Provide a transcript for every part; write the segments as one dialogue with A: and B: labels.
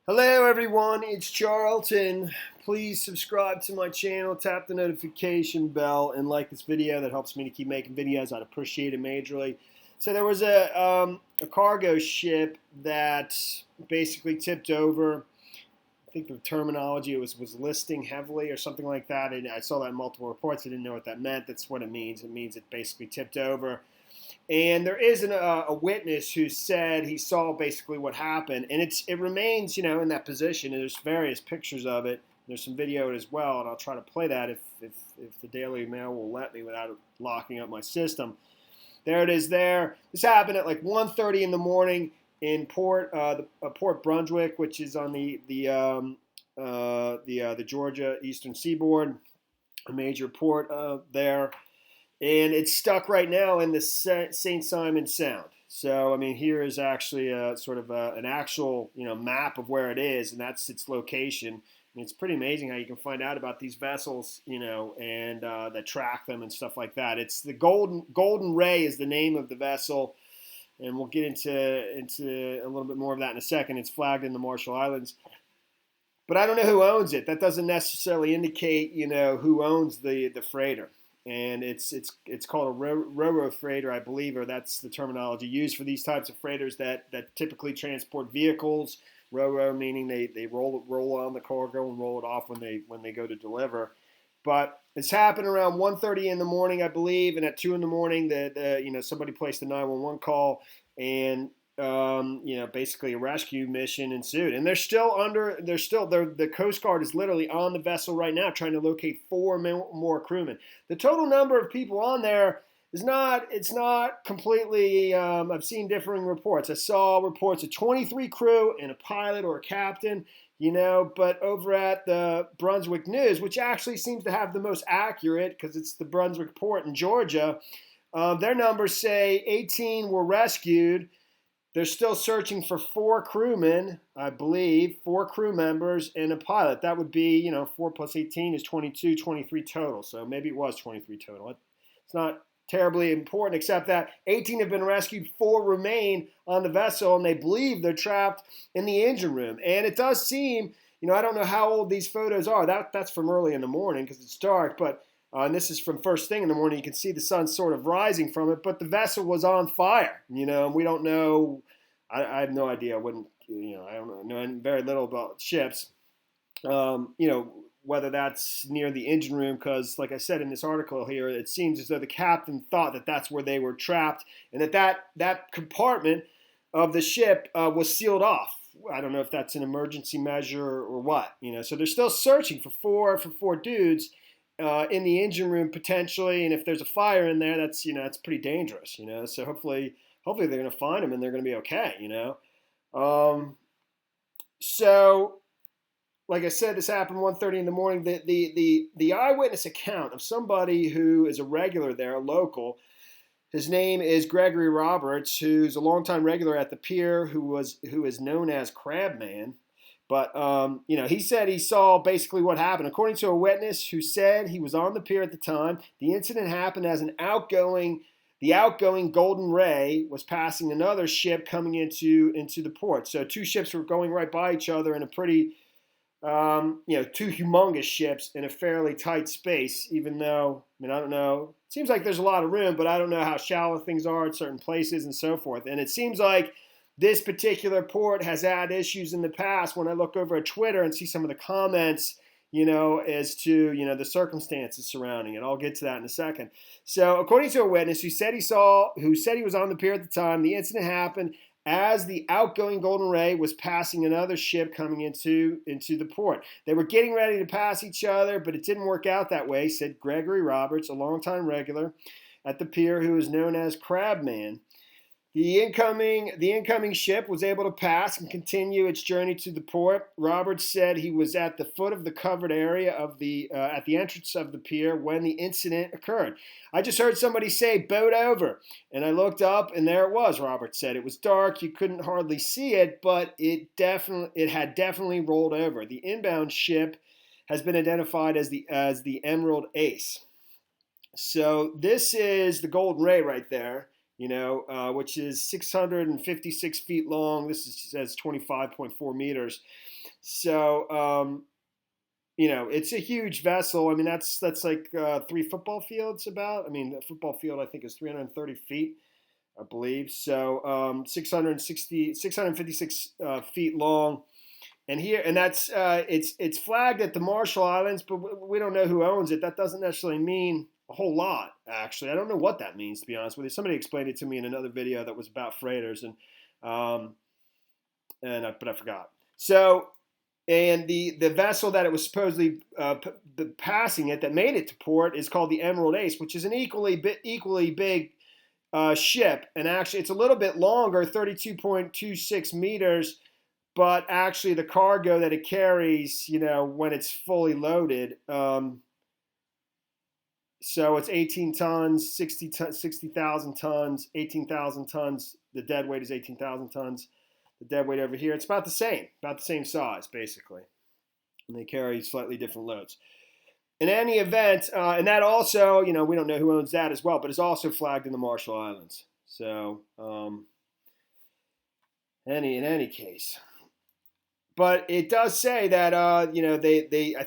A: Hello everyone, it's Charlton. Please subscribe to my channel, tap the notification bell, and like this video. That helps me to keep making videos. I'd appreciate it majorly. So there was a cargo ship that basically tipped over. I think the terminology was listing heavily or something like that. And I saw that in multiple reports. I didn't know what that meant. That's what it means. It means it basically tipped over. And there is a witness who said he saw basically what happened, and it remains in that position. And there's various pictures of it. There's some video as well, and I'll try to play that if the Daily Mail will let me without locking up my system. There it is. There. This happened at like 1:30 in the morning in Port Brunswick, which is on the Georgia Eastern Seaboard, a major port there. And it's stuck right now in the St. Simons Sound. So, I mean, here is actually a sort of an actual, map of where it is, and that's its location. I mean, it's pretty amazing how you can find out about these vessels, and that track them and stuff like that. It's the Golden Ray is the name of the vessel, and we'll get into a little bit more of that in a second. It's flagged in the Marshall Islands, but I don't know who owns it. That doesn't necessarily indicate, who owns the freighter. And it's called a ro-ro freighter, I believe, or that's the terminology used for these types of freighters that typically transport vehicles. Ro-ro meaning they roll on the cargo and roll it off when they go to deliver. But it's happened around 1:30 in the morning, I believe, and at 2 in the morning, somebody placed a 911 call, and basically a rescue mission ensued. And the Coast Guard is literally on the vessel right now trying to locate 4 more crewmen. The total number of people on there it's not completely, I've seen differing reports. I saw reports of 23 crew and a pilot or a captain, but over at the Brunswick News, which actually seems to have the most accurate because it's the Brunswick port in Georgia, their numbers say 18 were rescued. They're still searching for 4 crewmen, I believe, 4 crew members and a pilot. That would be, 4 plus 18 is 22, 23 total. So maybe it was 23 total. It's not terribly important, except that 18 have been rescued, 4 remain on the vessel, and they believe they're trapped in the engine room. And it does seem, I don't know how old these photos are. That's from early in the morning because it's dark, but and this is from first thing in the morning. You can see the sun sort of rising from it, but the vessel was on fire, and we don't know. I have no idea. I wouldn't, I don't know very little about ships, whether that's near the engine room, because like I said in this article here, it seems as though the captain thought that that's where they were trapped and that compartment of the ship was sealed off. I don't know if that's an emergency measure or what, so they're still searching for four dudes in the engine room potentially, and if there's a fire in there, that's pretty dangerous, So hopefully they're going to find them and they're going to be okay, So, like I said, this happened 1:30 in the morning. The eyewitness account of somebody who is a regular there, a local. His name is Gregory Roberts, who's a longtime regular at the pier, who is known as Crabman. But, he said he saw basically what happened. According to a witness who said he was on the pier at the time, the incident happened as the outgoing Golden Ray was passing another ship coming into the port. So 2 ships were going right by each other in a pretty, 2 humongous ships in a fairly tight space, even though, I don't know, it seems like there's a lot of room, but I don't know how shallow things are at certain places and so forth. And it seems like this particular port has had issues in the past. When I look over at Twitter and see some of the comments, as to, the circumstances surrounding it. I'll get to that in a second. So according to a witness who said he was on the pier at the time, the incident happened as the outgoing Golden Ray was passing another ship coming into the port. They were getting ready to pass each other, but it didn't work out that way, said Gregory Roberts, a longtime regular at the pier who is known as Crabman. The incoming ship was able to pass and continue its journey to the port. Roberts said he was at the foot of the covered area of at the entrance of the pier when the incident occurred. I just heard somebody say boat over, and I looked up, and there it was. Roberts said it was dark, you couldn't hardly see it, but it had definitely rolled over. The inbound ship has been identified as the Emerald Ace. So this is the Golden Ray right there. which is 656 feet long. Says 25.4 meters. So, it's a huge vessel. I mean, that's like 3 football fields about. I mean, the football field, I think, is 330 feet, I believe. So 656 feet long. And that's it's flagged at the Marshall Islands, but we don't know who owns it. That doesn't necessarily mean a whole lot, actually. I don't know what that means, to be honest with you. Somebody explained it to me in another video that was about freighters, but I forgot. So, and the vessel that it was supposedly passing it that made it to port is called the Emerald Ace, which is an equally big ship, and actually it's a little bit longer, 32.26 meters. But actually, the cargo that it carries, when it's fully loaded, so it's 18 tons, 60,000 tons, 18,000 tons. The dead weight is 18,000 tons. The dead weight over here, it's about the same size, basically. And they carry slightly different loads. In any event, and that also, we don't know who owns that as well, but it's also flagged in the Marshall Islands. So, in any case. But it does say that I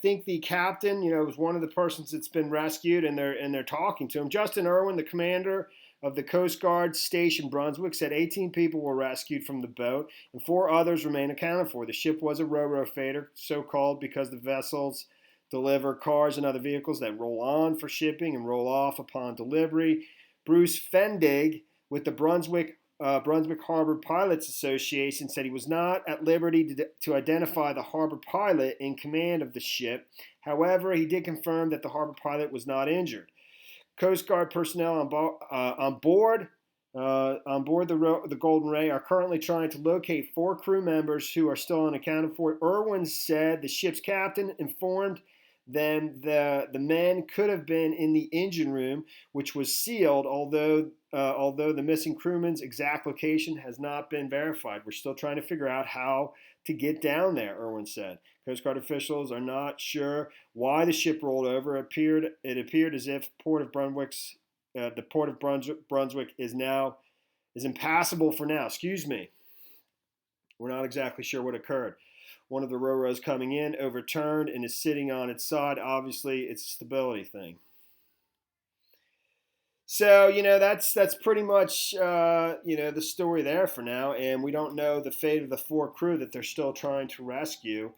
A: think the captain was one of the persons that's been rescued, and they're talking to him. Justin Irwin, the commander of the Coast Guard Station Brunswick, said 18 people were rescued from the boat and 4 others remain accounted for. The ship was a ro-ro freighter, so called because the vessels deliver cars and other vehicles that roll on for shipping and roll off upon delivery. Bruce Fendig with the Brunswick Harbor Pilots Association said he was not at liberty to identify the harbor pilot in command of the ship. However, he did confirm that the harbor pilot was not injured. Coast Guard personnel on board the Golden Ray are currently trying to locate 4 crew members who are still unaccounted for. Irwin said the ship's captain informed them the men could have been in the engine room, which was sealed, although the missing crewman's exact location has not been verified. We're still trying to figure out how to get down there, Irwin said. Coast Guard officials are not sure why the ship rolled over. It appeared as if the Port of Brunswick is impassable for now. Excuse me. We're not exactly sure what occurred. One of the ro-ros coming in overturned and is sitting on its side. Obviously, it's a stability thing. So, that's pretty much, the story there for now. And we don't know the fate of the 4 crew that they're still trying to rescue.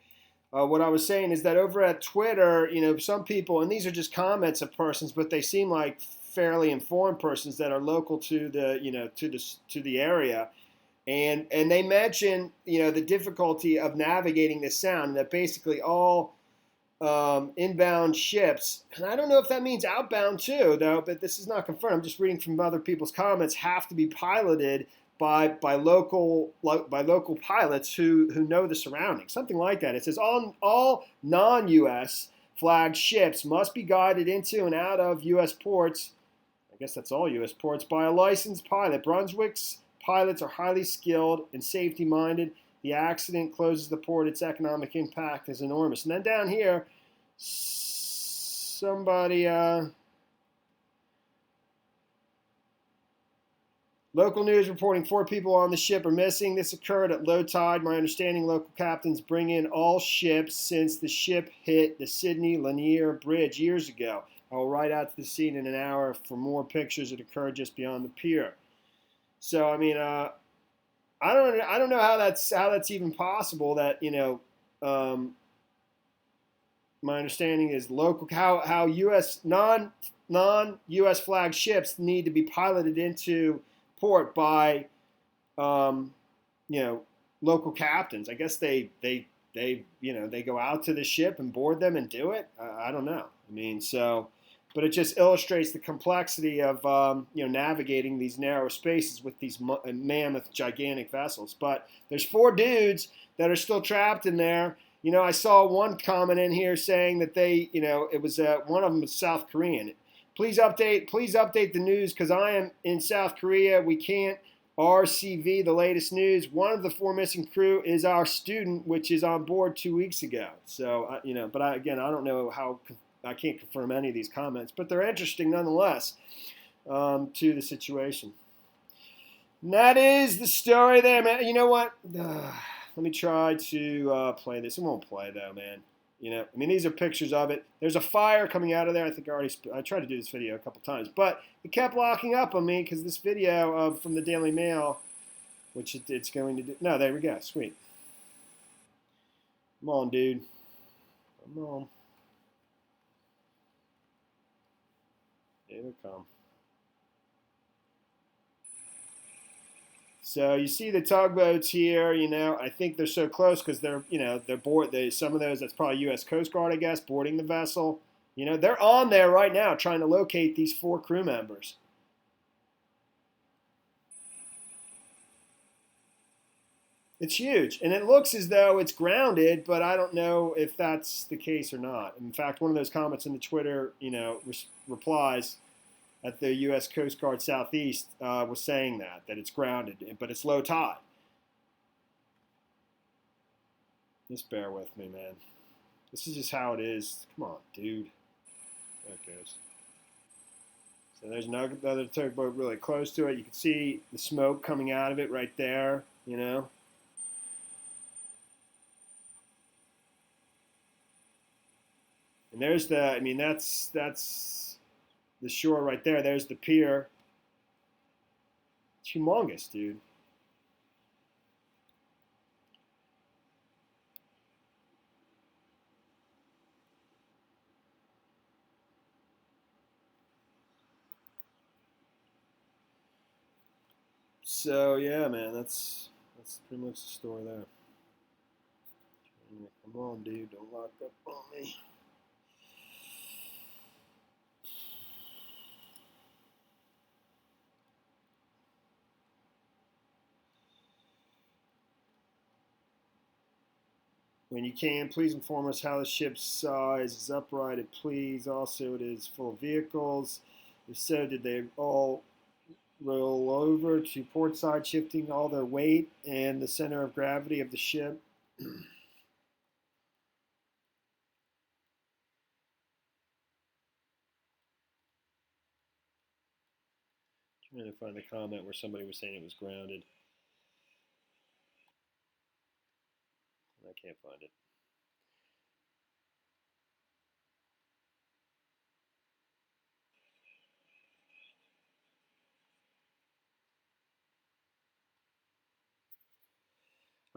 A: What I was saying is that over at Twitter, some people, and these are just comments of persons, but they seem like fairly informed persons that are local to the area. And they mention, the difficulty of navigating this sound, and that basically all inbound ships, and I don't know if that means outbound too, though, but this is not confirmed. I'm just reading from other people's comments, have to be piloted by local pilots who know the surroundings, something like that. It says all non-U.S. flagged ships must be guided into and out of U.S. ports. I guess that's all U.S. ports by a licensed pilot. Brunswick's pilots are highly skilled and safety-minded. The accident closes the port. Its economic impact is enormous. And then down here, somebody, local news reporting 4 people on the ship are missing. This occurred at low tide. My understanding, local captains bring in all ships since the ship hit the Sydney Lanier Bridge years ago. I will ride out to the scene in an hour for more pictures. It occurred just beyond the pier. So, I mean, I don't know how that's even possible. That my understanding is local how U.S. non-U.S. flagged ships need to be piloted into port by local captains. I guess they go out to the ship and board them and do it. I don't know. I mean, so. But it just illustrates the complexity of navigating these narrow spaces with these mammoth, gigantic vessels. But there's 4 dudes that are still trapped in there. I saw one comment in here saying that it was one of them was South Korean. Please update the news because I am in South Korea. We can't RCV the latest news. One of the 4 missing crew is our student, which is on board 2 weeks ago. So but I don't know how. I can't confirm any of these comments, but they're interesting nonetheless to the situation. And that is the story there, man. You know what? Let me try to play this. It won't play though, man. You know, I mean, these are pictures of it. There's a fire coming out of there. I think I tried to do this video a couple times, but it kept locking up on me because this video of from the Daily Mail, which it's going to do. No, there we go. Sweet. Come on, dude. Come on. Here they come. So you see the tugboats here. You know, I think they're so close because they're board. Some of those, that's probably U.S. Coast Guard, I guess, boarding the vessel. You know, they're on there right now trying to locate these 4 crew members. It's huge, and it looks as though it's grounded, but I don't know if that's the case or not. In fact, one of those comments in the Twitter, replies at the U.S. Coast Guard Southeast was saying that it's grounded, but it's low tide. Just bear with me, man. This is just how it is. Come on, dude. There it goes. So there's another tugboat really close to it. You can see the smoke coming out of it right there, you know. And there's that's the shore right there. There's the pier. It's humongous, dude. So yeah, man, that's pretty much the story there. Come on, dude, don't lock up on me. When you can, please inform us how the ship's size is uprighted, please. Also, it is full of vehicles. If so, did they all roll over to port side, shifting all their weight and the center of gravity of the ship? Trying to find the comment where somebody was saying it was grounded. I can't find it.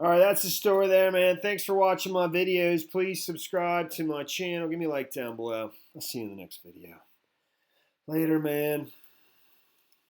A: All right, that's the story there, man. Thanks for watching my videos. Please subscribe to my channel. Give me a like down below. I'll see you in the next video. Later, man.